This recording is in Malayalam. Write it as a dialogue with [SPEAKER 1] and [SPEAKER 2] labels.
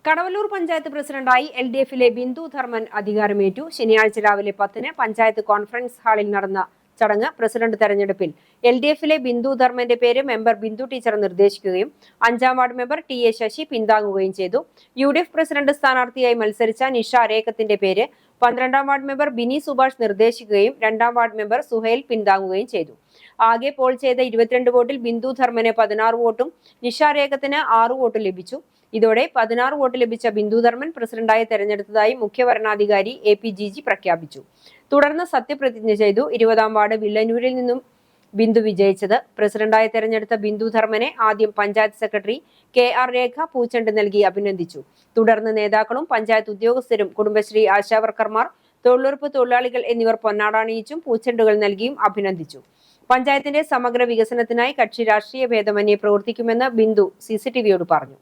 [SPEAKER 1] കടവല്ലൂർ പഞ്ചായത്ത് പ്രസിഡന്റായി LDF-ലെ ബിന്ദു ധർമ്മൻ അധികാരമേറ്റു. ശനിയാഴ്ച രാവിലെ 10-ന് പഞ്ചായത്ത് കോൺഫറൻസ് ഹാളിൽ നടന്ന ചടങ്ങ് പ്രസിഡന്റ് തെരഞ്ഞെടുപ്പിൽ LDF-ലെ ബിന്ദു ധർമ്മന്റെ പേര് മെമ്പർ ബിന്ദു ടീച്ചർ നിർദ്ദേശിക്കുകയും 5-ാം വാർഡ് മെമ്പർ TA ശശി പിന്താങ്ങുകയും ചെയ്തു. UDF പ്രസിഡന്റ് സ്ഥാനാർത്ഥിയായി മത്സരിച്ച നിഷ രേഖത്തിന്റെ പേര് 12-ാം വാർഡ് മെമ്പർ ബിനി സുഭാഷ് നിർദ്ദേശിക്കുകയും 2-ാം വാർഡ് മെമ്പർ സുഹൈൽ പിന്താങ്ങുകയും ചെയ്തു. ആകെ പോൾ ചെയ്ത 22 വോട്ടിൽ ബിന്ദു ധർമ്മന് 16 വോട്ടും നിഷ രേഖത്തിന് 6 വോട്ടും ലഭിച്ചു. ഇതോടെ 16 വോട്ട് ലഭിച്ച ബിന്ദു ധർമ്മൻ പ്രസിഡന്റായി തെരഞ്ഞെടുത്തതായി മുഖ്യവരണാധികാരി APGG പ്രഖ്യാപിച്ചു. തുടർന്ന് സത്യപ്രതിജ്ഞ ചെയ്തു. 20-ാം വാർഡ് വില്ലന്നൂരിൽ നിന്നും ബിന്ദു വിജയിച്ചത്. പ്രസിഡന്റായി തെരഞ്ഞെടുത്ത ബിന്ദു ധർമ്മനെ ആദ്യം പഞ്ചായത്ത് സെക്രട്ടറി KR രേഖ പൂച്ചെണ്ട് നൽകി അഭിനന്ദിച്ചു. തുടർന്ന് നേതാക്കളും പഞ്ചായത്ത് ഉദ്യോഗസ്ഥരും കുടുംബശ്രീ ആശാവർക്കർമാർ തൊഴിലുറപ്പ് തൊഴിലാളികൾ എന്നിവർ പൊന്നാടണിയിച്ചും പൂച്ചെണ്ടുകൾ നൽകിയും അഭിനന്ദിച്ചു. പഞ്ചായത്തിന്റെ സമഗ്ര വികസനത്തിനായി കക്ഷി രാഷ്ട്രീയ ഭേദമന്യേ പ്രവർത്തിക്കുമെന്ന് ബിന്ദു CCTV-യോട് പറഞ്ഞു.